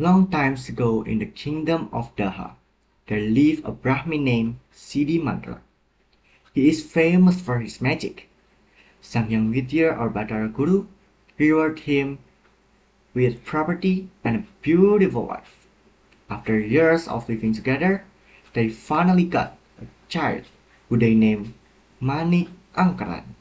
Long times ago in the kingdom of Daha, there lived a Brahmin named Siddhimantra. He is famous for his magic. Sangyang Vidya or Bhattara Guru rewarded him with property and a beautiful wife. After years of living together, they finally got a child who they named Manik Angkaran.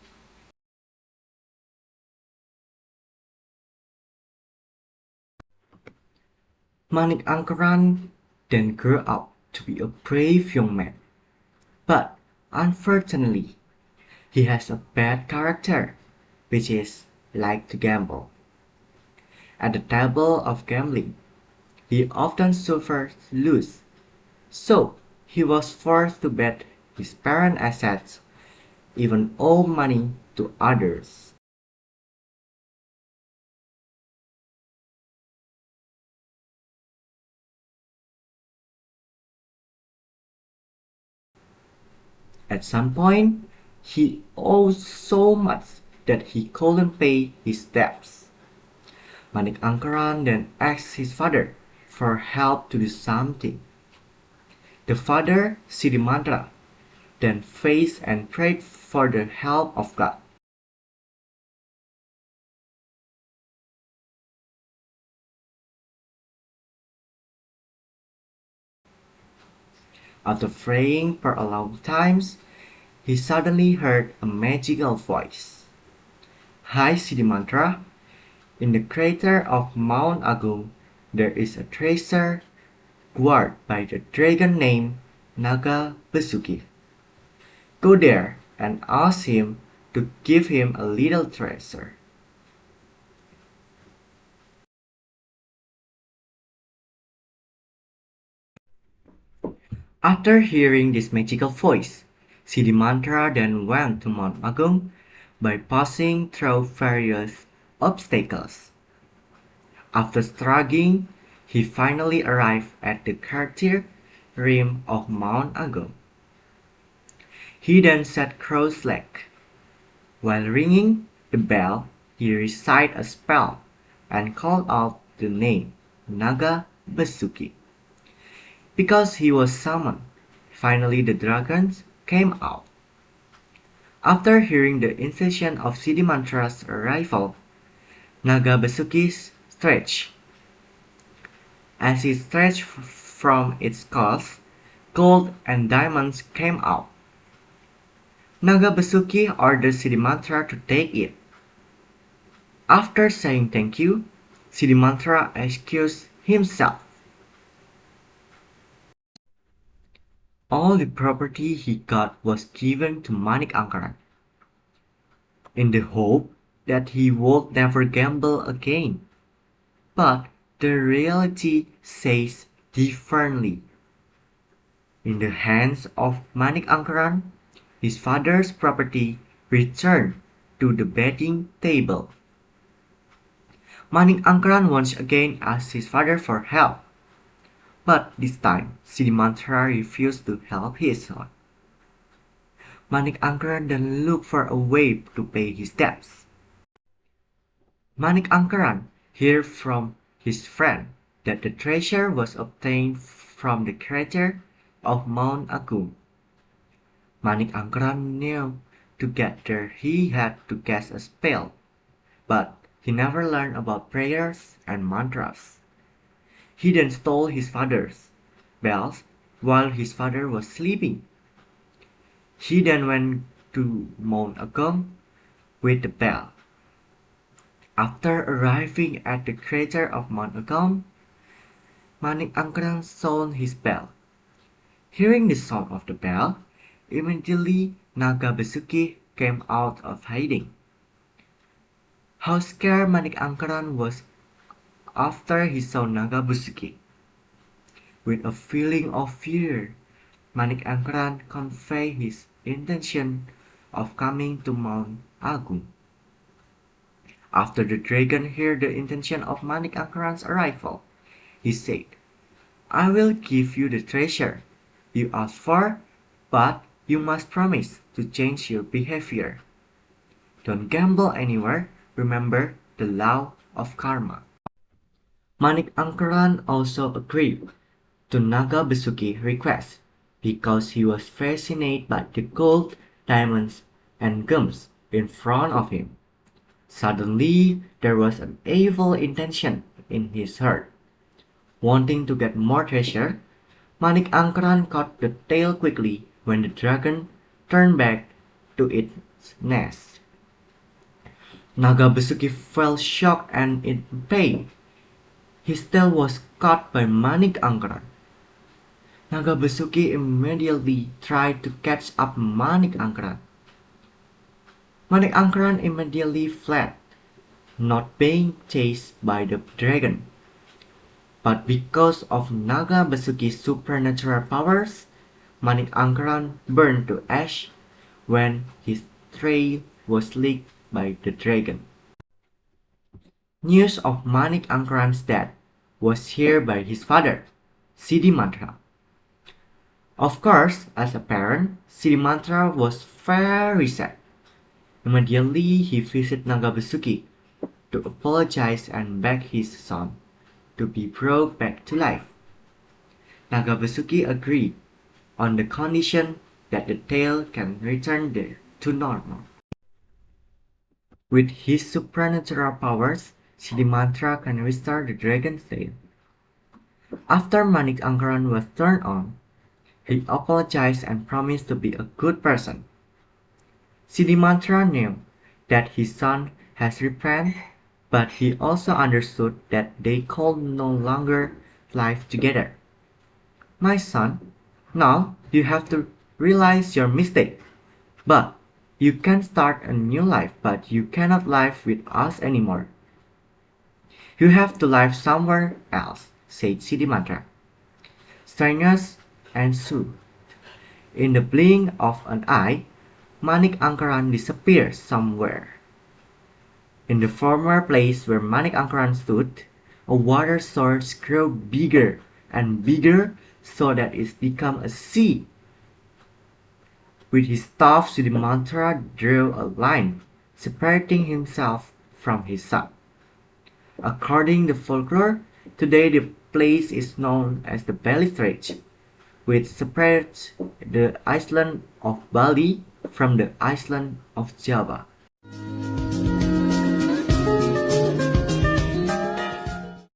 Manik Angkaran then grew up to be a brave young man, but unfortunately, he has a bad character, which is like to gamble. At the table of gambling, he often suffered lose, so he was forced to bet his parents' assets, even owe money to others. At some point, he owed so much that he couldn't pay his debts. Manik Angkaran then asked his father for help to do something. The father, Siddhimantra, then faced and prayed for the help of God. After praying for a long time, he suddenly heard a magical voice. Hi Siddhimantra, in the crater of Mount Agung there is a treasure guarded by the dragon named Naga Besuki. Go there and ask him to give him a little treasure. After hearing this magical voice, Siddhimantra then went to Mount Agung by passing through various obstacles. After struggling, he finally arrived at the crater rim of Mount Agung. He then sat cross-legged. While ringing the bell, he recited a spell and called out the name Naga Besuki. Because he was summoned, finally the dragons came out. After hearing the invitation of Siddhimantra's arrival, Naga Besuki stretched. As it stretched from its cause, gold and diamonds came out. Naga Besuki ordered Siddhimantra to take it. After saying thank you, Siddhimantra excused himself. All the property he got was given to Manik Angkaran, in the hope that he would never gamble again. But the reality says differently. In the hands of Manik Angkaran, his father's property returned to the betting table. Manik Angkaran once again asked his father for help, but this time Siddhimantra refused to help his son. Manik Angkaran then looked for a way to pay his debts. Manik Angkaran heard from his friend that the treasure was obtained from the crater of Mount Agung. Manik Angkaran knew to get there he had to cast a spell, but he never learned about prayers and mantras. He then stole his father's bells while his father was sleeping. He then went to Mount Agung with the bell. After arriving at the crater of Mount Agung, Manik Angkaran sold his bell. Hearing the sound of the bell, immediately Naga Besuki came out of hiding. How scared Manik Angkaran was after he saw Naga Besuki. With a feeling of fear, Manik Angkaran conveyed his intention of coming to Mount Agung. After the dragon heard the intention of Manik Angkaran's arrival, he said, I will give you the treasure you asked for, but you must promise to change your behavior. Don't gamble anywhere, remember the law of karma. Manik Angkaran also agreed to Naga Besuki's request because he was fascinated by the gold, diamonds, and gems in front of him. Suddenly, there was an evil intention in his heart. Wanting to get more treasure, Manik Angkaran caught the tail quickly when the dragon turned back to its nest. Naga Besuki felt shocked and in pain. His tail was caught by Manik Angkaran. Naga Besuki immediately tried to catch up Manik Angkaran. Manik Angkaran immediately fled, not being chased by the dragon. But because of Naga Besuki's supernatural powers, Manik Angkaran burned to ash when his trail was licked by the dragon. News of Manik Angkaran's death was heard by his father, Siddhimantra. Of course, as a parent, Siddhimantra was very sad. Immediately he visited Naga Besuki to apologize and beg his son to be brought back to life. Naga Besuki agreed on the condition that the tail can return to normal. With his supernatural powers, Siddhimantra can restore the dragon's tail. After Manik Angkaran was turned on, he apologized and promised to be a good person. Siddhimantra knew that his son has repented, but he also understood that they could no longer live together. My son, now you have to realize your mistake. But you can start a new life, but you cannot live with us anymore. You have to live somewhere else, said Siddhimantra. Strangeness ensued. In the blink of an eye, Manik Angkaran disappeared somewhere. In the former place where Manik Angkaran stood, a water source grew bigger and bigger so that it became a sea. With his staff, Siddhimantra drew a line, separating himself from his son. According to folklore, today the place is known as the Bali Strait, which separates the island of Bali from the island of Java.